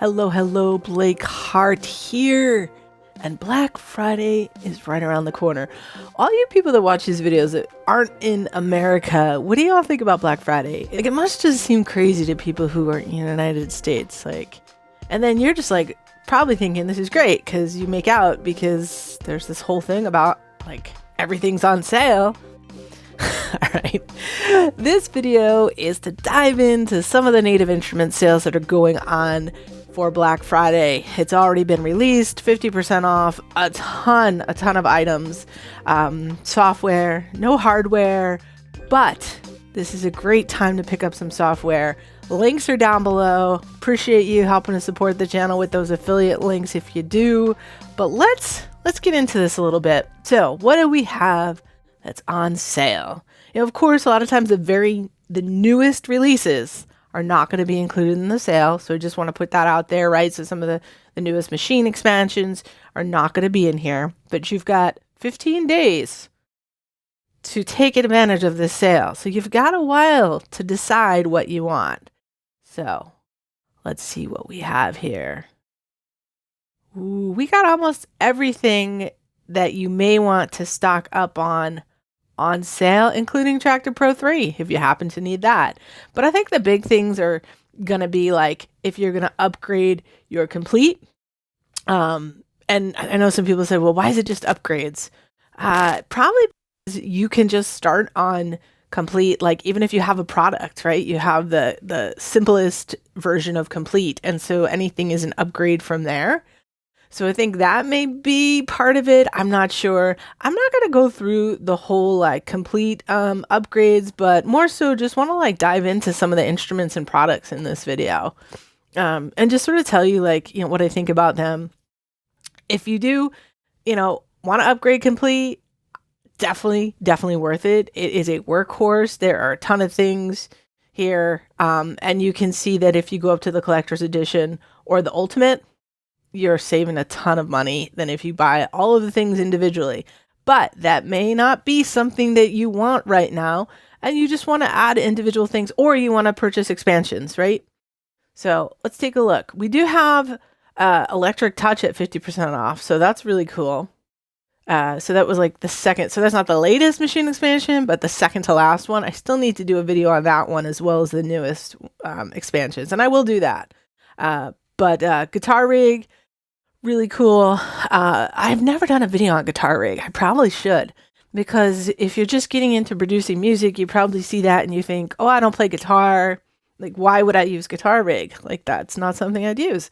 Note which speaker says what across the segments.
Speaker 1: Hello, Blake Hart here. And Black Friday is right around the corner. All you people that watch these videos that aren't in America, what do y'all think about Black Friday? Like, it must just seem crazy to people who are in the United States. And then you're just probably thinking this is great because you make out because there's this whole thing about everything's on sale. All right. This video is to dive into some of the Native Instruments sales that are going on for Black Friday. It's already been released, 50% off, a ton of items, software, no hardware, but this is a great time to pick up some software. Links are down below. Appreciate you helping to support the channel with those affiliate links if you do. But let's get into this a little bit. So what do we have that's on sale? Of course, a lot of times the newest releases are not going to be included in the sale. So I just want to put that out there, right? So some of the newest machine expansions are not going to be in here, but you've got 15 days to take advantage of this sale. So you've got a while to decide what you want. So let's see what we have here. Ooh, we got almost everything that you may want to stock up on sale, including Traktor Pro 3 if you happen to need that. But I think the big things are going to be if you're going to upgrade your Komplete. And I know some people say, well, why is it just upgrades? Probably because you can just start on Komplete, even if you have a product, right? You have the simplest version of Komplete. And so anything is an upgrade from there. So I think that may be part of it. I'm not sure. I'm not going to go through the whole Komplete upgrades, but more so just want to dive into some of the instruments and products in this video. And just sort of tell you what I think about them. If you do, want to upgrade Komplete, definitely worth it. It is a workhorse. There are a ton of things here. And you can see that if you go up to the collector's edition or the ultimate, you're saving a ton of money than if you buy all of the things individually. But that may not be something that you want right now, and you just want to add individual things, or you want to purchase expansions, right? So let's take a look. We do have Electric Touch at 50% off, so that's really cool. So that was the second, so that's not the latest machine expansion, but the second to last one. I still need to do a video on that one as well as the newest expansions, and I will do that. But Guitar Rig, really cool. I've never done a video on Guitar Rig. I probably should, because if you're just getting into producing music, you probably see that and you think, oh, I don't play guitar. Why would I use Guitar Rig? That's not something I'd use.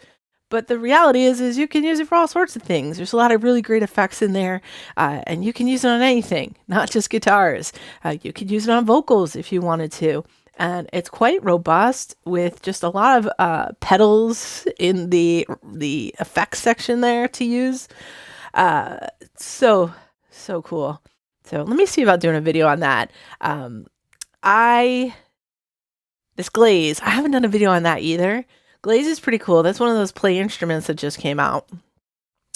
Speaker 1: But the reality is you can use it for all sorts of things. There's a lot of really great effects in there, and you can use it on anything, not just guitars. You could use it on vocals if you wanted to. And it's quite robust with just a lot of pedals in the effects section there to use. So cool. So let me see about doing a video on that. This Glaze, I haven't done a video on that either. Glaze is pretty cool. That's one of those play instruments that just came out.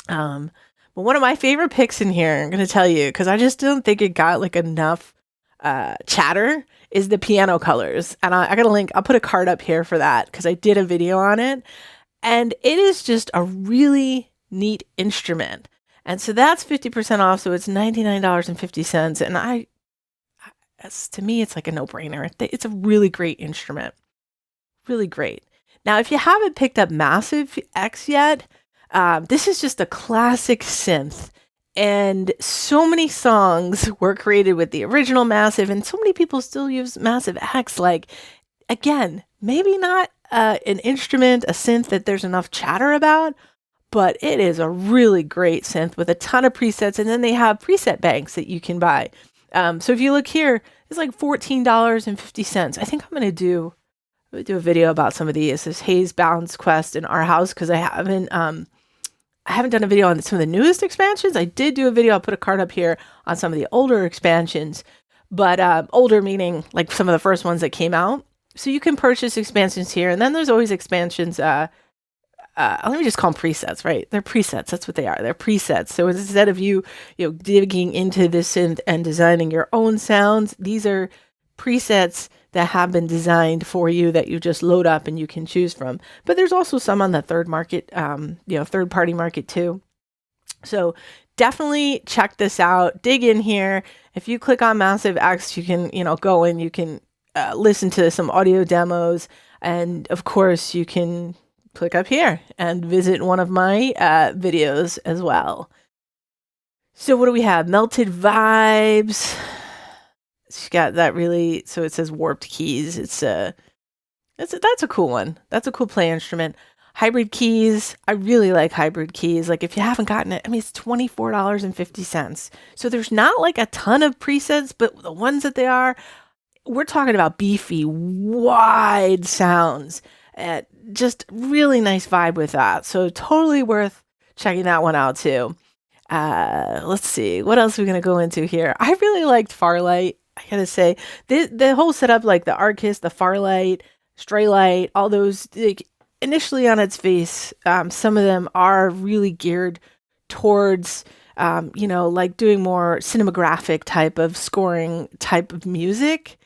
Speaker 1: But one of my favorite picks in here, I'm going to tell you, because I just don't think it got enough chatter, is the Piano Colors. And I got a link. I'll put a card up here for that because I did a video on it. And it is just a really neat instrument. And so that's 50% off. So it's $99.50. And to me, it's a no-brainer. It's a really great instrument. Really great. Now, if you haven't picked up Massive X yet, this is just a classic synth. And so many songs were created with the original Massive, and so many people still use Massive X. Again, maybe not an instrument, a synth that there's enough chatter about, but it is a really great synth with a ton of presets. And then they have preset banks that you can buy. So if you look here, it's $14.50. I think I'm going to do a video about some of these. This Haze Balance Quest in Our House, because I haven't done a video on some of the newest expansions. I did do a video. I'll put a card up here on some of the older expansions, but older meaning some of the first ones that came out. So you can purchase expansions here. And then there's always expansions. Let me just call them presets, right? They're presets. That's what they are. They're presets. So instead of you digging into this synth and designing your own sounds, these are presets that have been designed for you that you just load up and you can choose from. But there's also some on the third party market too. So definitely check this out. Dig in here. If you click on Massive X, you can, go and you can listen to some audio demos. And of course, you can click up here and visit one of my videos as well. So what do we have? Melted Vibes. She's got that really, so it says Warped Keys. That's a cool one. That's a cool play instrument. Hybrid keys. I really like hybrid keys. Like if you haven't gotten it, I mean, it's $24.50. So there's not like a ton of presets, but the ones that they are, we're talking about beefy, wide sounds. Just really nice vibe with that. So totally worth checking that one out too. Let's see. What else are we going to go into here? I really liked Farlight. I gotta say, the whole setup, like the Arcus, the Farlight, Straylight, all those, like, initially on its face, some of them are really geared towards, like doing more cinematographic type of scoring type of music.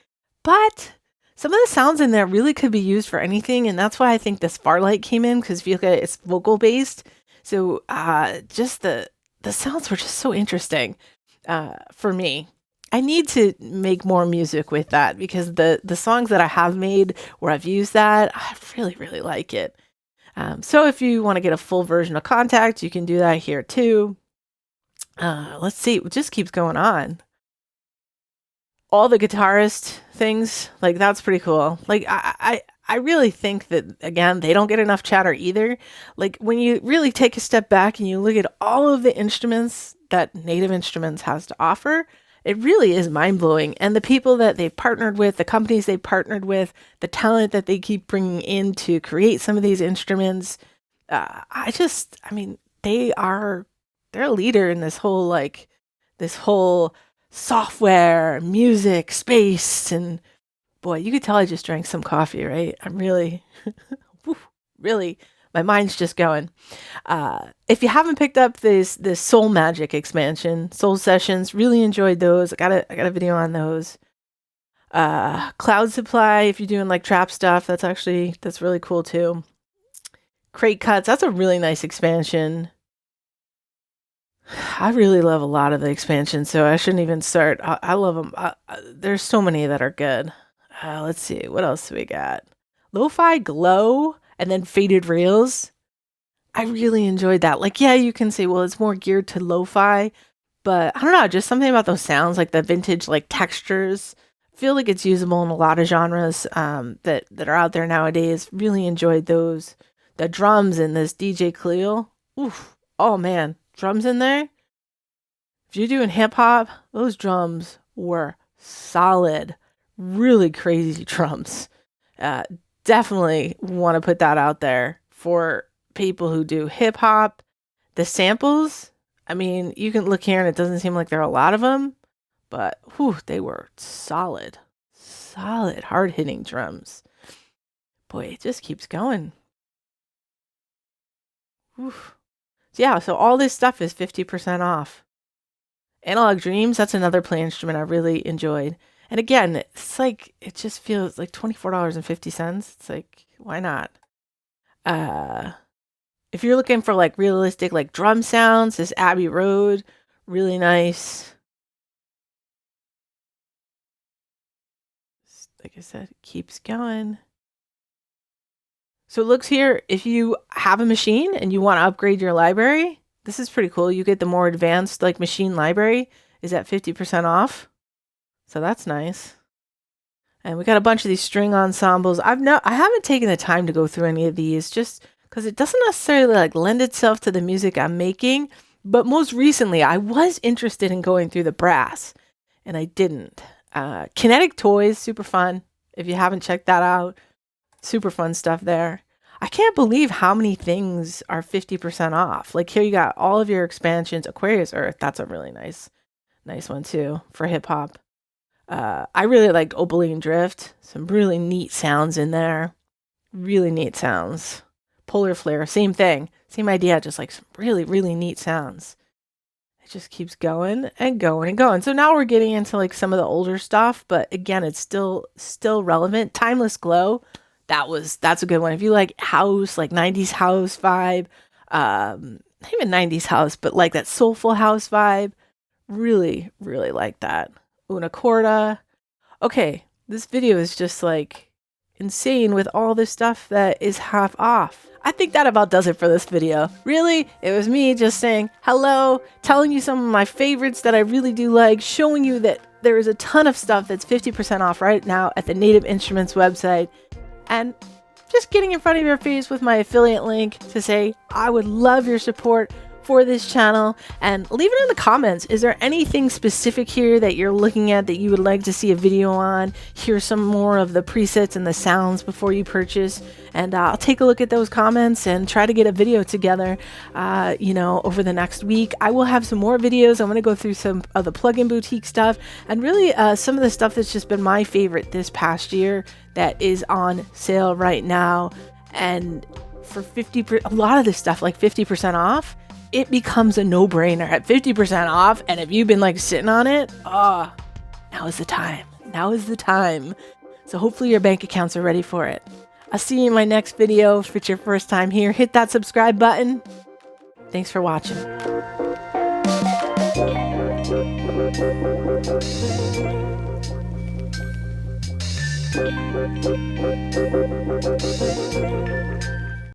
Speaker 1: But some of the sounds in there really could be used for anything. And that's why I think this Farlight came in, because if you look at it, it's vocal based. So just the sounds were just so interesting for me. I need to make more music with that, because the songs that I have made where I've used that, I really, really like it. So if you want to get a full version of Contact, you can do that here too. Let's see, it just keeps going on. All the guitarist things, like that's pretty cool. Like I really think that, again, they don't get enough chatter either. Like when you really take a step back and you look at all of the instruments that Native Instruments has to offer, it really is mind-blowing. And the people that they've partnered with, the companies they've partnered with, the talent that they keep bringing in to create some of these instruments, they're a leader in this whole software, music, space. And boy, you could tell I just drank some coffee, right? I'm really, really, my mind's just going. If you haven't picked up this Soul Magic expansion, Soul Sessions, really enjoyed those. I got a video on those. Cloud Supply, if you're doing like trap stuff, that's really cool too. Crate Cuts, that's a really nice expansion. I really love a lot of the expansions, so I shouldn't even start. I love them. There's so many that are good. Let's see, what else do we got? Lo-Fi Glow and then Faded Reels. I really enjoyed that. Like, yeah, you can say, well, it's more geared to lo-fi, but I don't know, just something about those sounds, like the vintage, like textures. I feel like it's usable in a lot of genres that are out there nowadays. Really enjoyed those. The drums in this DJ Khalil. Oof. Oh man, drums in there. If you're doing hip hop, those drums were solid. Really crazy drums. Definitely want to put that out there for people who do hip hop. The samples, I mean, you can look here and it doesn't seem like there are a lot of them, but they were solid, hard hitting drums. Boy, it just keeps going. Oof. Yeah, so all this stuff is 50% off. Analog Dreams, that's another play instrument I really enjoyed. And again, it's like, it just feels like $24.50. It's like, why not? If you're looking for like realistic, like drum sounds, this Abbey Road, really nice. Like I said, it keeps going. So it looks here, if you have a machine and you want to upgrade your library, this is pretty cool. You get the more advanced like machine library is at 50% off. So that's nice. And we got a bunch of these string ensembles. I haven't taken the time to go through any of these just because it doesn't necessarily like lend itself to the music I'm making. But most recently, I was interested in going through the brass, and I didn't. Kinetic Toys, super fun. If you haven't checked that out, super fun stuff there. I can't believe how many things are 50% off. Like here you got all of your expansions. Aquarius Earth, that's a really nice one too for hip hop. I really liked Opaline Drift. Some really neat sounds in there. Really neat sounds. Polar Flare, same thing. Same idea, just like some really, really neat sounds. It just keeps going and going and going. So now we're getting into like some of the older stuff, but again, it's still relevant. Timeless Glow, that's a good one. If you like house, like 90s house vibe, not even 90s house, but like that soulful house vibe, really, really like that. Una Corda. Okay, this video is just like insane with all this stuff that is half off. I think that about does it for this video. Really, it was me just saying hello, telling you some of my favorites that I really do like, showing you that there is a ton of stuff that's 50% off right now at the Native Instruments website, and just getting in front of your face with my affiliate link to say I would love your support for this channel, and leave it in the comments. Is there anything specific here that you're looking at that you would like to see a video on? Hear some more of the presets and the sounds before you purchase, and I'll take a look at those comments and try to get a video together over the next week. I will have some more videos. I'm going to go through some of the plugin boutique stuff, and really some of the stuff that's just been my favorite this past year that is on sale right now. And for a lot of this stuff, like 50% off, it becomes a no-brainer at 50% off. And if you've been like sitting on it, now is the time. Now is the time. So hopefully your bank accounts are ready for it. I'll see you in my next video. If it's your first time here, hit that subscribe button. Thanks for watching.